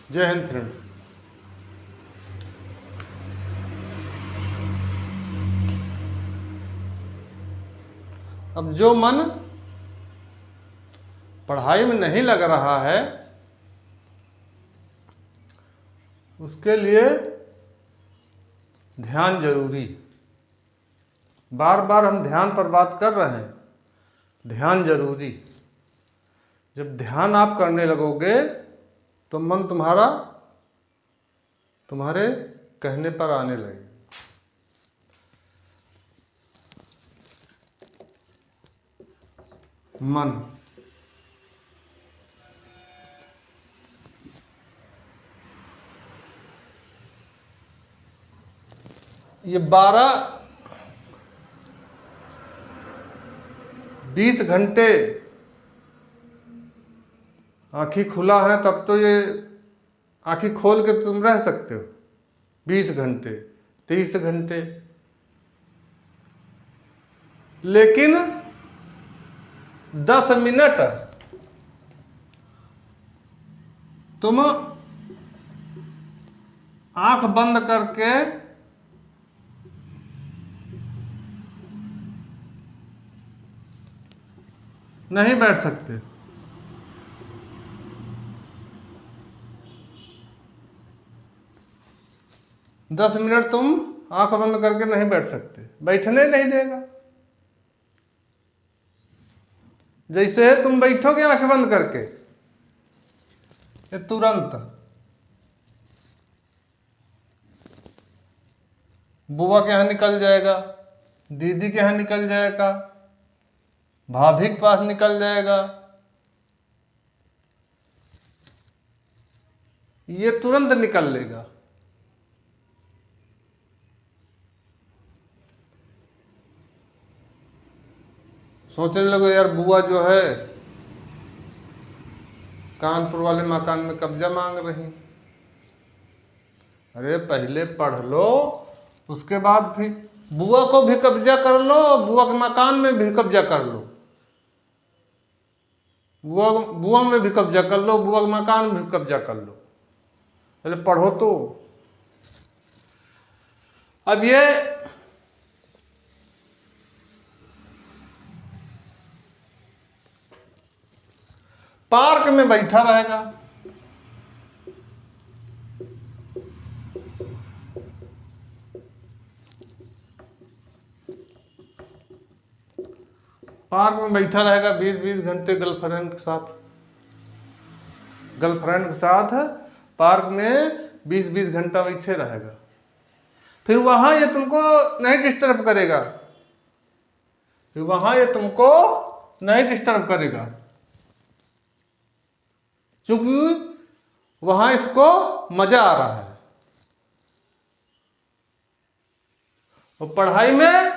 जय हिंद फ्रेंड्स। अब जो मन पढ़ाई में नहीं लग रहा है उसके लिए ध्यान जरूरी। बार बार हम ध्यान पर बात कर रहे हैं, ध्यान जरूरी। जब ध्यान आप करने लगोगे तो मन तुम्हारे कहने पर आने लगे। मन ये 12-20 घंटे आँखी खुला है तब तो ये आँखी खोल के तुम रह सकते हो। 20 घंटे 30 घंटे, लेकिन 10 मिनट तुम आंख बंद करके नहीं बैठ सकते। दस मिनट तुम आंख बंद करके नहीं बैठ सकते, बैठने नहीं देगा। जैसे तुम बैठोगे आंख बंद करके, ये तुरंत बुआ के यहाँ निकल जाएगा, दीदी के यहाँ निकल जाएगा, भाभी के पास निकल जाएगा। ये तुरंत निकल लेगा। सोचने लगो यार बुआ जो है कानपुर वाले मकान में कब्जा मांग रही। अरे पहले पढ़ लो, उसके बाद फिर बुआ को भी कब्जा कर लो, बुआ के मकान में भी कब्जा कर लो, बुआ में भी कब्जा कर लो, बुआ के मकान में भी कब्जा कर लो। पहले पढ़ो तो। अब ये पार्क में बैठा रहेगा, पार्क में बैठा रहेगा 20-20 घंटे गर्लफ्रेंड के साथ पार्क में 20-20 घंटा बैठे रहेगा। फिर वहां ये तुमको नहीं डिस्टर्ब करेगा, क्योंकि वहां इसको मजा आ रहा है। और पढ़ाई में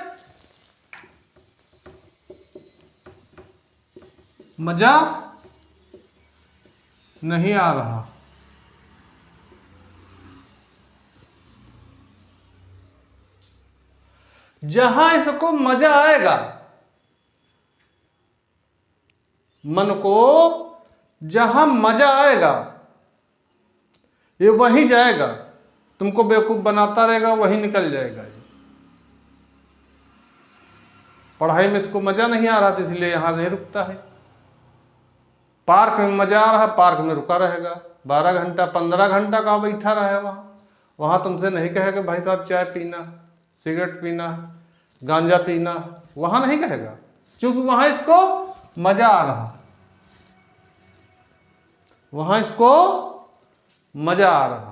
मजा नहीं आ रहा। जहां इसको मजा आएगा, मन को जहां मजा आएगा ये वहीं जाएगा, तुमको बेवकूफ बनाता रहेगा, वहीं निकल जाएगा। पढ़ाई में इसको मजा नहीं आ रहा था इसलिए यहां नहीं रुकता है। पार्क में मजा आ रहा, पार्क में रुका रहेगा। 12 घंटा 15 घंटा का बैठा रहे वहां तुमसे नहीं कहेगा भाई साहब चाय पीना, सिगरेट पीना, गांजा पीना, वहां नहीं कहेगा, क्योंकि वहां इसको मजा आ रहा, वहां इसको मजा आ रहा है।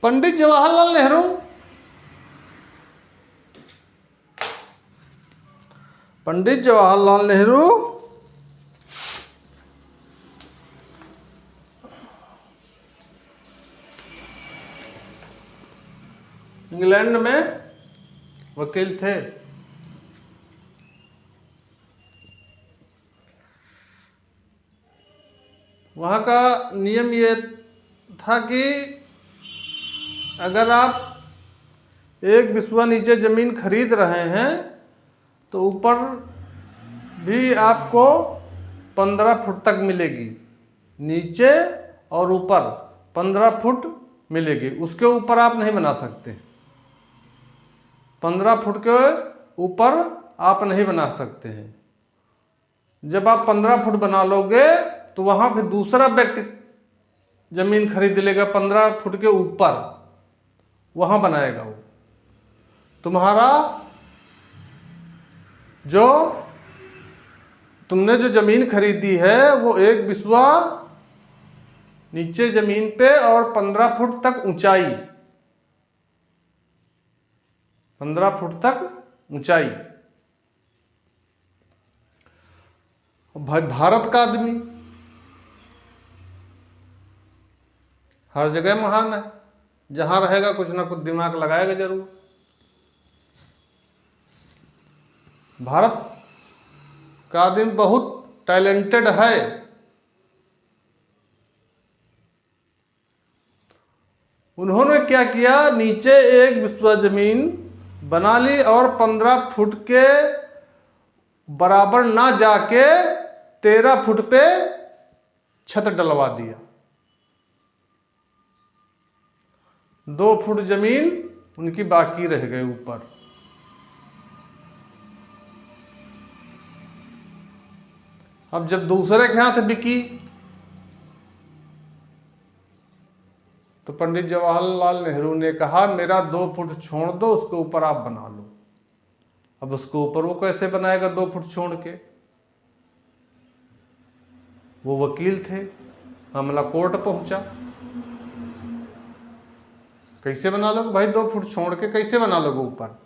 पंडित जवाहरलाल नेहरू इंग्लैंड में वकील थे। वहाँ का नियम ये था कि अगर आप एक बिस्वा नीचे ज़मीन खरीद रहे हैं तो ऊपर भी आपको 15 फुट तक मिलेगी, नीचे और ऊपर 15 फुट मिलेगी, उसके ऊपर आप नहीं बना सकते। 15 फुट के ऊपर आप नहीं बना सकते हैं। जब आप 15 फुट बना लोगे तो वहाँ फिर दूसरा व्यक्ति ज़मीन खरीद लेगा 15 फुट के ऊपर, वहाँ बनाएगा वो। तुम्हारा जो तुमने जो ज़मीन खरीदी है वो एक बिस्वा नीचे ज़मीन पे और 15 फुट तक ऊंचाई, 15 फुट तक ऊंचाई। भाई भारत का आदमी हर जगह महान है, जहां रहेगा कुछ ना कुछ दिमाग लगाएगा जरूर। भारत का आदमी बहुत टैलेंटेड है। उन्होंने क्या किया, नीचे एक बिस्वा जमीन बना ली और 15 फुट के बराबर ना जाके 13 फुट पे छत डलवा दिया। 2 फुट जमीन उनकी बाकी रह गई ऊपर। अब जब दूसरे के हाथ बिकी तो पंडित जवाहरलाल नेहरू ने कहा मेरा 2 फुट छोड़ दो, उसके ऊपर आप बना लो। अब उसके ऊपर वो कैसे बनाएगा 2 फुट छोड़ के? वो वकील थे, मामला कोर्ट पहुंचा। कैसे बना लोगे भाई, 2 फुट छोड़ के कैसे बना लोगे ऊपर?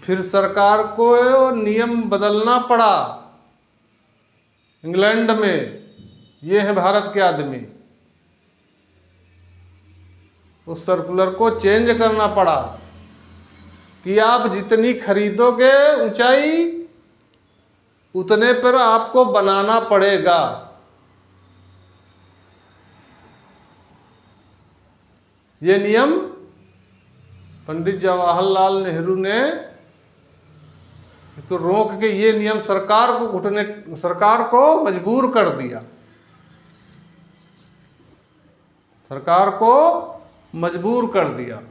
फिर सरकार को नियम बदलना पड़ा। इंग्लैंड में ये है भारत के आदमी, उस सर्कुलर को चेंज करना पड़ा कि आप जितनी खरीदोगे ऊंचाई उतने पर आपको बनाना पड़ेगा। ये नियम पंडित जवाहरलाल नेहरू ने तो रोक के ये नियम सरकार को मजबूर कर दिया। सरकार को मजबूर कर दिया।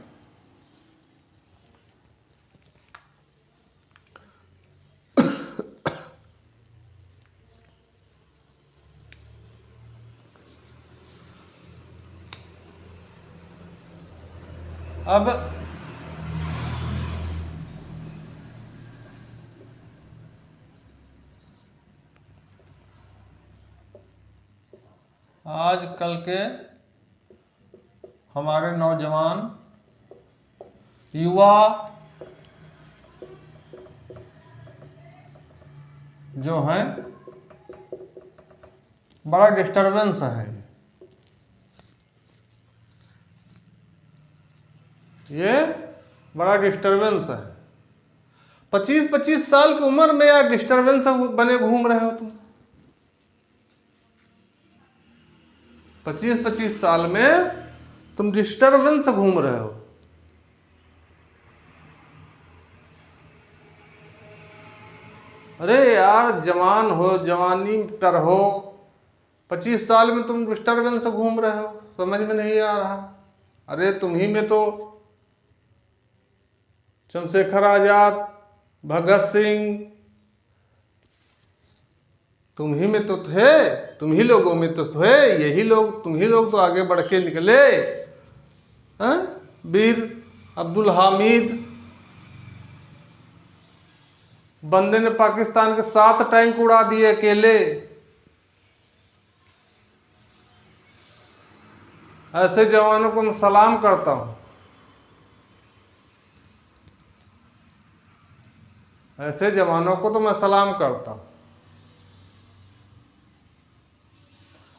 अब आजकल के हमारे नौजवान युवा जो हैं बड़ा डिस्टरबेंस है। ये बड़ा डिस्टरबेंस है। 25-25 साल की उम्र में यार डिस्टरबेंस बने घूम रहे हो तुम। 25-25 साल में तुम डिस्टरबेंस घूम रहे हो। अरे यार जवान हो, जवानी पर हो, 25 साल में तुम डिस्टरबेंस घूम रहे हो, समझ में नहीं आ रहा। अरे तुम ही में तो चंद्रशेखर आजाद, भगत सिंह, तुम ही में तो थे, तुम ही लोगों में तो थे, यही लोग, तुम ही लोग तो आगे बढ़ के निकले। वीर अब्दुल हामिद, बंदे ने पाकिस्तान के 7 टैंक उड़ा दिए अकेले। ऐसे जवानों को मैं सलाम करता हूं। ऐसे जवानों को तो मैं सलाम करता हूं।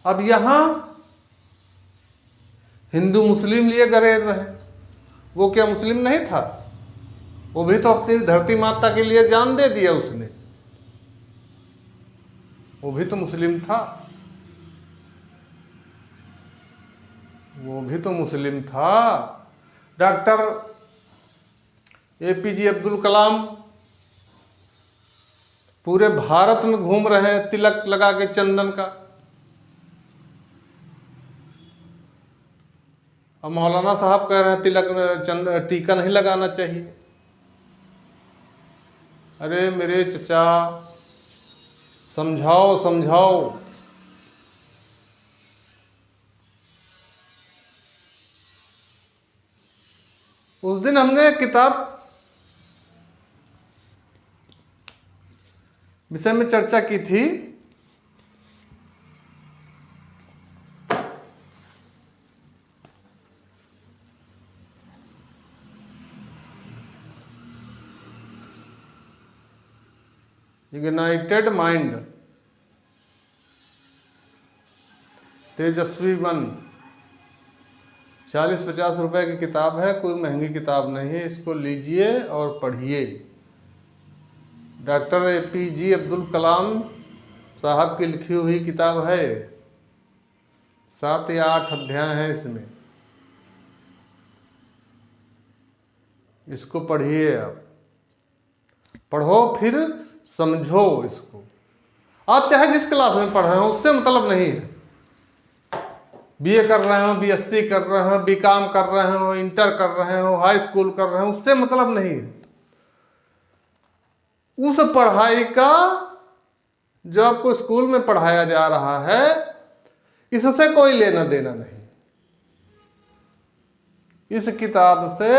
अब यहां हिंदू मुस्लिम लिए गरेर रहे। वो क्या मुस्लिम नहीं था? वो भी तो अपनी धरती माता के लिए जान दे दिया उसने। वो भी तो मुस्लिम था, वो भी तो मुस्लिम था। डॉक्टर APJ अब्दुल कलाम पूरे भारत में घूम रहे हैं तिलक लगा के चंदन का। अब मौलाना साहब कह रहे हैं तिलक टीका नहीं लगाना चाहिए। अरे मेरे चचा, समझाओ समझाओ। उस दिन हमने किताब विषय में चर्चा की थी। यूनाइटेड माइंड, तेजस्वी मन, 40-50 रुपए की किताब है, कोई महंगी किताब नहीं है। इसको लीजिए और पढ़िए। डॉक्टर APJ अब्दुल कलाम साहब की लिखी हुई किताब है। 7 या 8 अध्याय हैं इसमें। इसको पढ़िए, आप पढ़ो फिर समझो इसको। आप चाहे जिस क्लास में पढ़ रहे हो उससे मतलब नहीं है। BA कर रहे हो, BSc कर रहे हो, BCom कर रहे हो, इंटर कर रहे हो, हाई स्कूल कर रहे हो, उससे मतलब नहीं है। उस पढ़ाई का जो आपको स्कूल में पढ़ाया जा रहा है, इससे कोई लेना देना नहीं। इस किताब से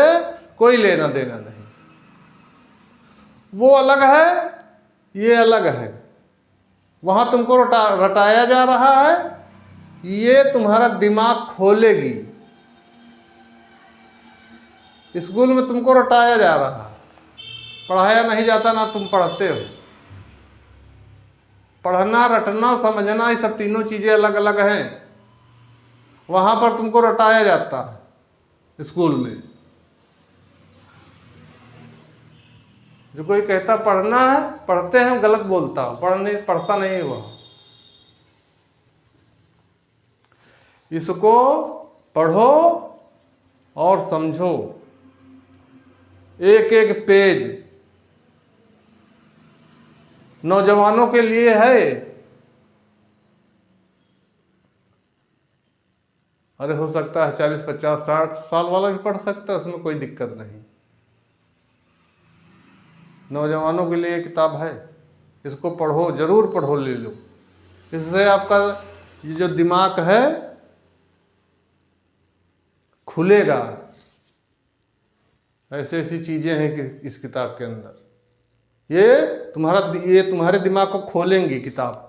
कोई लेना देना नहीं। वो अलग है, ये अलग है। वहां तुमको रटाया जा रहा है, ये तुम्हारा दिमाग खोलेगी। स्कूल में तुमको रटाया जा रहा है, पढ़ाया नहीं जाता, ना तुम पढ़ते हो। पढ़ना, रटना, समझना, ये सब तीनों चीजें अलग अलग हैं। वहां पर तुमको रटाया जाता है स्कूल में। जो कोई कहता पढ़ना है, पढ़ते हैं, गलत बोलता हूं। पढ़ता नहीं हुआ। इसको पढ़ो और समझो। एक एक पेज नौजवानों के लिए है। अरे हो सकता है 40, 50, 60 साल वाला भी पढ़ सकता है, उसमें कोई दिक्कत नहीं। नौजवानों के लिए किताब है, इसको पढ़ो, जरूर पढ़ो, ले लो। इससे आपका ये जो दिमाग है खुलेगा। ऐसी ऐसी चीजें हैं कि इस किताब के अंदर, ये तुम्हारे दिमाग को खोलेंगी किताब।